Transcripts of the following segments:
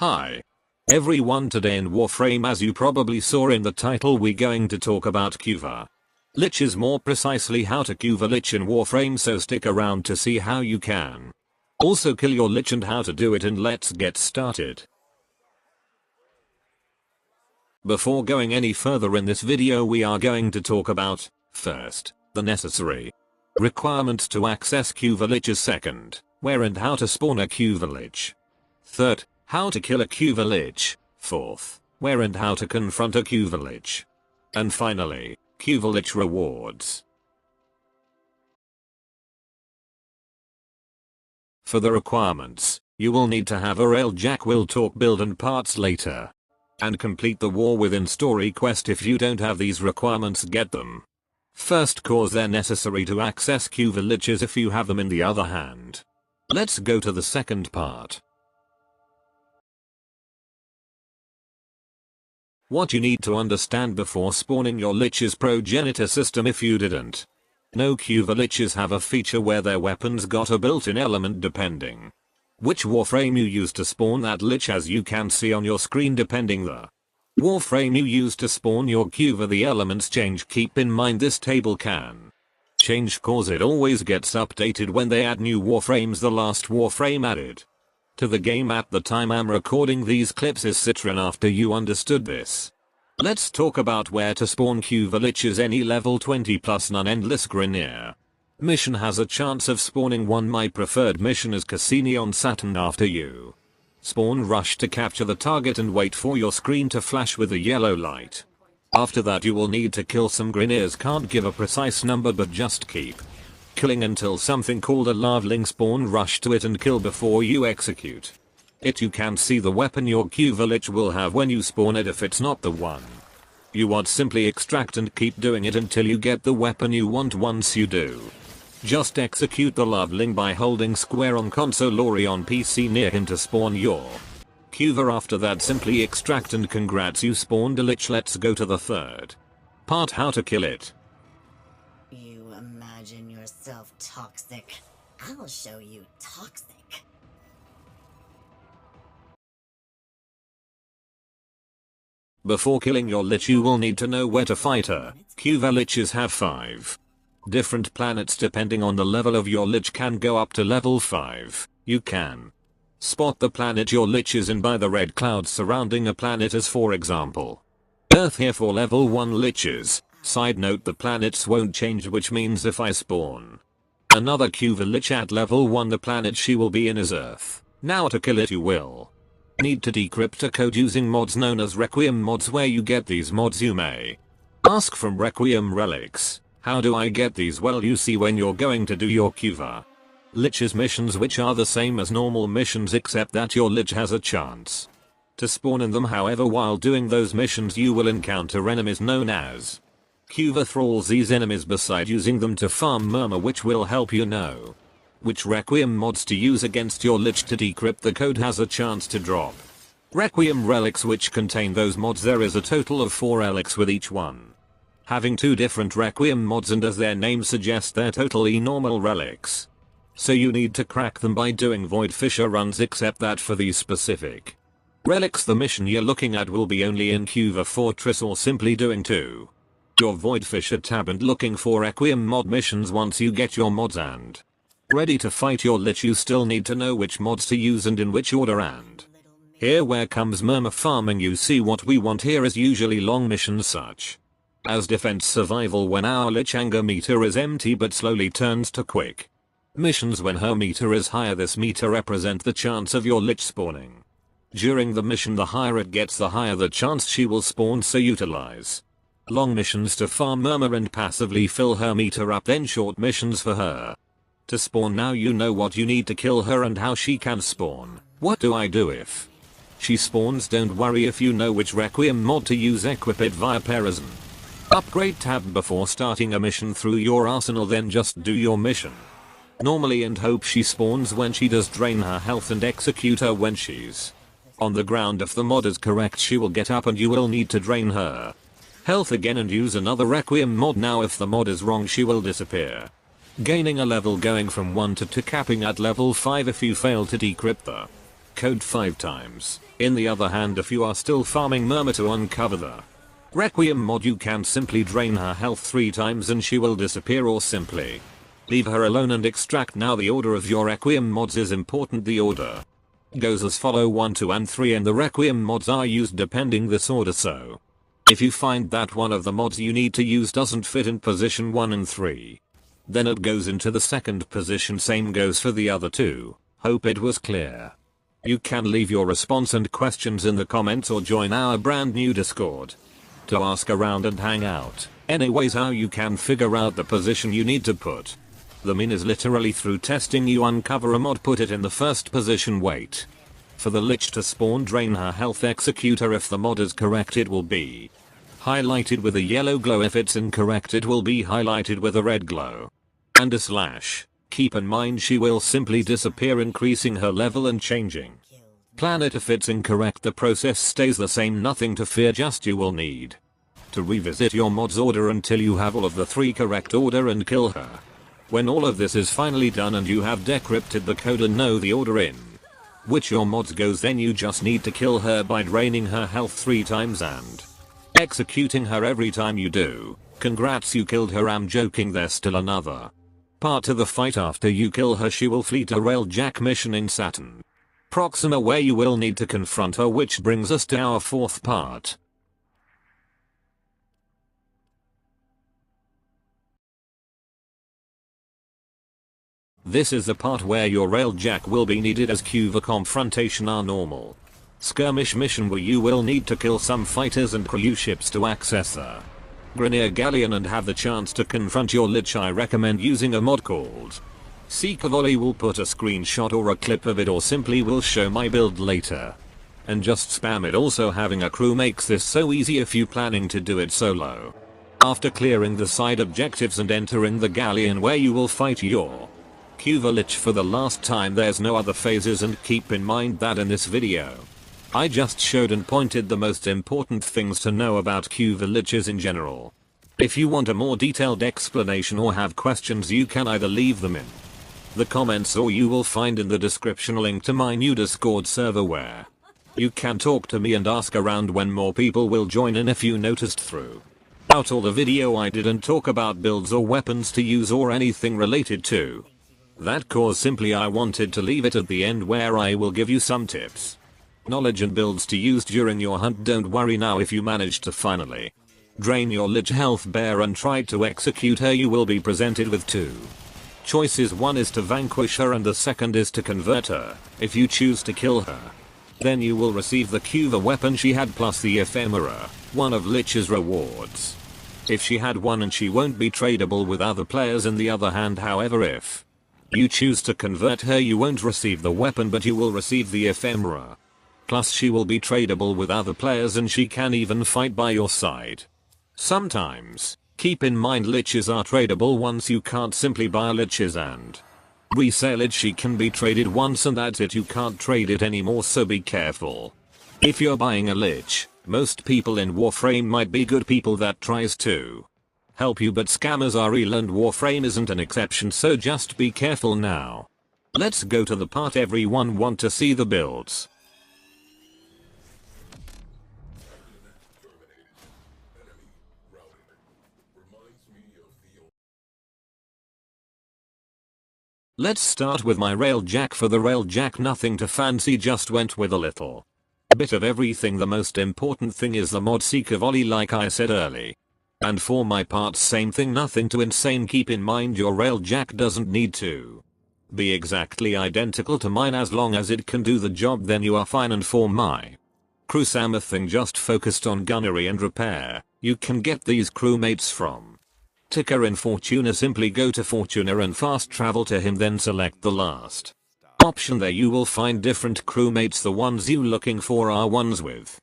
Hi everyone, today in Warframe, as you probably saw in the title, we're going to talk about Kuva Lich, is more precisely how to Kuva Lich in Warframe, so stick around to see how you can also kill your Lich and how to do it, and let's get started. Before going any further in this video, we are going to talk about, first, the necessary requirements to access Kuva Lich, second, where and how to spawn a Kuva Lich, third, how to kill a Kuva Lich, fourth, where and how to confront a Kuva Lich, and finally, Kuva Lich rewards. For the requirements, you will need to have a Railjack will talk build and parts later, and complete the War Within story quest. If you don't have these requirements, get them first, cause they're necessary to access Kuva Liches if you have them in the other hand. Let's go to the second part. What you need to understand before spawning your Lich's progenitor system. If you didn't know, Kuva Liches have a feature where their weapons got a built-in element depending which Warframe you use to spawn that Lich, as you can see on your screen. Depending the Warframe you use to spawn your Kuva, the elements change. Keep in mind this table can change cause it always gets updated when they add new Warframes. The last Warframe added to the game at the time I'm recording these clips is Citron. After you understood this, let's talk about where to spawn Kuva Liches. Any level 20 plus non-endless Grineer mission has a chance of spawning one. My preferred mission is Cassini on Saturn. After you spawn, rush to capture the target and wait for your screen to flash with a yellow light. After that you will need to kill some Grineers. Can't give a precise number, but just keep killing until something called a larvaling spawn. Rush to it and kill before you execute it. You can see the weapon your Kuva Lich will have when you spawn it. If it's not the one you want, simply extract and keep doing it until you get the weapon you want. Once you do, just execute the larvaling by holding square on console or on PC near him to spawn your Kuva. After that, simply extract and congrats, you spawned a Lich. Let's go to the third part, how to kill it. You imagine yourself toxic. I'll show you toxic. Before killing your Lich, you will need to know where to fight her. Kuva Liches have 5 different planets. Depending on the level of your Lich, can go up to level 5. You can spot the planet your Lich is in by the red clouds surrounding a planet, as for example Earth here for level 1 Liches. Side note, the planets won't change, which means if I spawn another Kuva Lich at level 1, the planet she will be in is Earth. Now to kill it, you will need to decrypt a code using mods known as Requiem mods. Where you get these mods, you may ask. From Requiem relics. How do I get these? Well, you see, when you're going to do your Kuva Lich's missions, which are the same as normal missions except that your Lich has a chance to spawn in them. However, while doing those missions you will encounter enemies known as Kuva thralls. These enemies, beside using them to farm murmur, which will help you know which Requiem mods to use against your Lich to decrypt the code, has a chance to drop Requiem relics which contain those mods. There is a total of 4 relics, with each one having 2 different Requiem mods, and as their name suggests, they're totally normal relics. So you need to crack them by doing Void Fisher runs, except that for these specific relics the mission you're looking at will be only in Kuva Fortress, or simply doing to your Void Fisher tab and looking for Requiem mod missions. Once you get your mods and ready to fight your Lich, you still need to know which mods to use and in which order. And here where comes murmur farming. You see, what we want here is usually long missions such as defense survival, when our Lich anger meter is empty but slowly turns to quick missions when her meter is higher. This meter represent the chance of your Lich spawning during the mission. The higher it gets, the higher the chance she will spawn, so utilize long missions to farm murmur and passively fill her meter up, then short missions for her to spawn. Now you know what you need to kill her and how she can spawn. What do I do if she spawns? Don't worry, if you know which Requiem mod to use, equip it via Perizon upgrade tab before starting a mission through your arsenal, then just do your mission normally and hope she spawns. When she does, drain her health and execute her when she's on the ground. If the mod is correct, she will get up and you will need to drain her health again and use another Requiem mod. Now if the mod is wrong, she will disappear, gaining a level going from 1 to 2, capping at level 5 if you fail to decrypt the code 5 times. In the other hand, if you are still farming Murmur to uncover the Requiem mod, you can simply drain her health 3 times and she will disappear, or simply leave her alone and extract. Now the order of your Requiem mods is important. The order goes as follow: 1, 2 and 3, and the Requiem mods are used depending this order. So if you find that one of the mods you need to use doesn't fit in position 1 and 3, then it goes into the second position. Same goes for the other two. Hope it was clear. You can leave your response and questions in the comments or join our brand new Discord to ask around and hang out. Anyways, how you can figure out the position you need to put them in is literally through testing. You uncover a mod, put it in the first position, wait for the Lich to spawn, drain her health, execute her. If the mod is correct, it will be highlighted with a yellow glow. If it's incorrect, it will be highlighted with a red glow and a slash. Keep in mind she will simply disappear, increasing her level and changing planet. If it's incorrect, the process stays the same. Nothing to fear, just you will need to revisit your mod's order until you have all of the 3 correct order and kill her. When all of this is finally done and you have decrypted the code and know the order in which your mods goes, then you just need to kill her by draining her health 3 times and executing her every time you do. Congrats, you killed her. I'm joking, there's still another part to the fight. After you kill her, she will flee to Railjack mission in Saturn Proxima, where you will need to confront her, which brings us to our 4th part. This is the part where your Railjack will be needed, as Kuva Confrontation are normal skirmish mission where you will need to kill some fighters and crew ships to access the Grineer Galleon and have the chance to confront your Lich. I recommend using a mod called Seeker Volley. Will put a screenshot or a clip of it, or simply will show my build later and just spam it. Also, having a crew makes this so easy if you planning to do it solo. After clearing the side objectives and entering the Galleon, where you will fight your Kuva Lich for the last time, there's no other phases, and keep in mind that in this video I just showed and pointed the most important things to know about Kuva Liches in general. If you want a more detailed explanation or have questions, you can either leave them in the comments or you will find in the description a link to my new Discord server where you can talk to me and ask around when more people will join in. If you noticed throughout all the video I didn't talk about builds or weapons to use or anything related to that cause, simply I wanted to leave it at the end where I will give you some tips, knowledge and builds to use during your hunt. Don't worry now, if you manage to finally drain your Lich health bare and try to execute her, you will be presented with 2 choices. One is to vanquish her and the second is to convert her. If you choose to kill her, then you will receive the Kuva weapon she had plus the ephemera, one of Lich's rewards. If she had one, and she won't be tradable with other players. In the other hand, however, if you choose to convert her, you won't receive the weapon but you will receive the ephemera. Plus she will be tradable with other players and she can even fight by your side sometimes. Keep in mind, Liches are tradable once. You can't simply buy Liches and resell it. She can be traded once and that's it. You can't trade it anymore, so be careful. If you're buying a Lich, most people in Warframe might be good people that tries to help you, but scammers are real and Warframe isn't an exception, so just be careful. Now let's go to the part everyone want to see, the builds. Let's start with my Railjack. For the Railjack, nothing too fancy, just went with a little bit of everything. The most important thing is the mod Seeker Volley, like I said early. And for my part, same thing, nothing too insane. Keep in mind your Railjack doesn't need to be exactly identical to mine. As long as it can do the job, then you are fine. And for my crew, same thing, just focused on gunnery and repair. You can get these crewmates from Ticker in Fortuna. Simply go to Fortuna and fast travel to him, then select the last option. There you will find different crewmates. The ones you looking for are ones with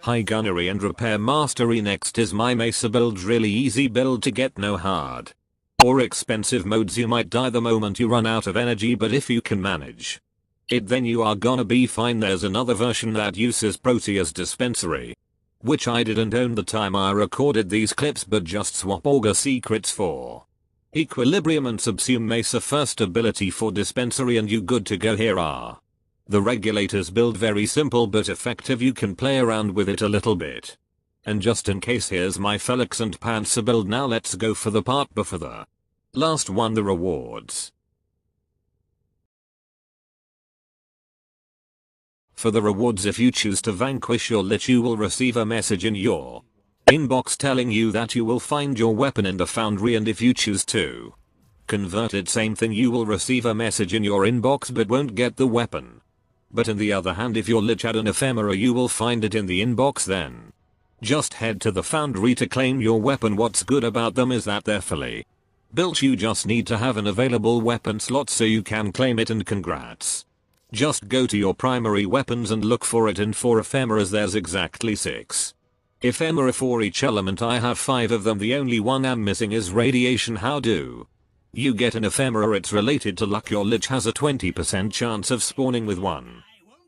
high gunnery and repair mastery. Next is my Mesa build. Really easy build to get, no hard or expensive modes. You might die the moment you run out of energy, but if you can manage it, then you are gonna be fine. There's another version that uses Proteus Dispensary, which I didn't own the time I recorded these clips, but just swap Augur Secrets for Equilibrium and subsume Mesa first ability for Dispensary and you good to go. Here are The regulator's build very simple but effective, you can play around with it a little bit. And just in case, here's my Felix and Panzer build. Now let's go for the part before the last one, the rewards. For the rewards, if you choose to vanquish your Lich, you will receive a message in your inbox telling you that you will find your weapon in the foundry, and if you choose to convert it, same thing, you will receive a message in your inbox but won't get the weapon. But on the other hand, if your Lich had an ephemera, you will find it in the inbox then. Just head to the foundry to claim your weapon. What's good about them is that they're fully built. You just need to have an available weapon slot so you can claim it, and congrats. Just go to your primary weapons and look for it in 4 ephemeras. There's exactly 6 ephemera for each element. I have 5 of them. The only one I'm missing is radiation. How do you get an ephemera? It's related to luck. Your Lich has a 20% chance of spawning with one.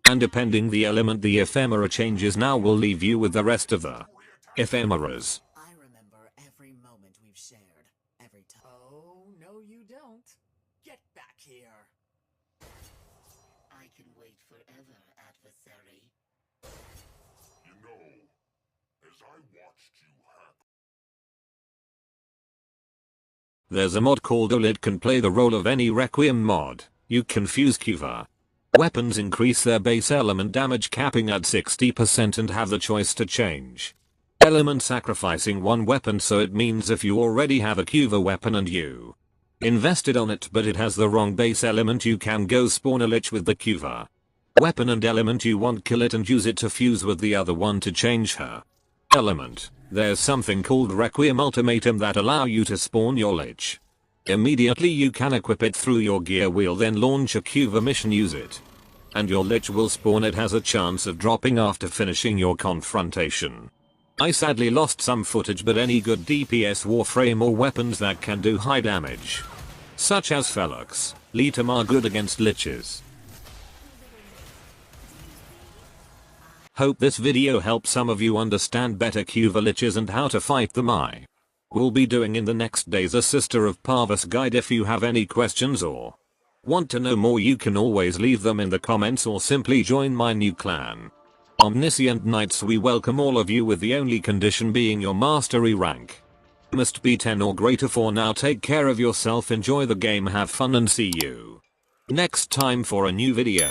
And depending the element, the ephemera changes. Now we'll leave you with the rest of the ephemeras. I remember every moment we've shared. Every time. Oh, no you don't. Get back here. I can wait forever, adversary. You know, as I watched you hack. There's a mod called Kuva Lich, can play the role of any Requiem mod. You can fuse Kuva weapons, increase their base element damage capping at 60%, and have the choice to change element sacrificing one weapon. So it means if you already have a Kuva weapon and you invested on it but it has the wrong base element, you can go spawn a Lich with the Kuva weapon and element you want, kill it and use it to fuse with the other one to change her element. There's something called Requiem Ultimatum that allow you to spawn your Lich. Immediately you can equip it through your gear wheel, then launch a Kuva mission, use it, and your Lich will spawn. It has a chance of dropping after finishing your confrontation. I sadly lost some footage, but any good DPS warframe or weapons that can do high damage, such as Felix, Litam, are good against Liches. Hope this video helped some of you understand better Kuva Liches and how to fight them. I will be doing in the next days a Sister of Parvus guide. If you have any questions or want to know more, you can always leave them in the comments or simply join my new clan, Omniscient Knights. We welcome all of you, with the only condition being your mastery rank must be 10 or greater. For now, take care of yourself, enjoy the game, have fun, and see you next time for a new video.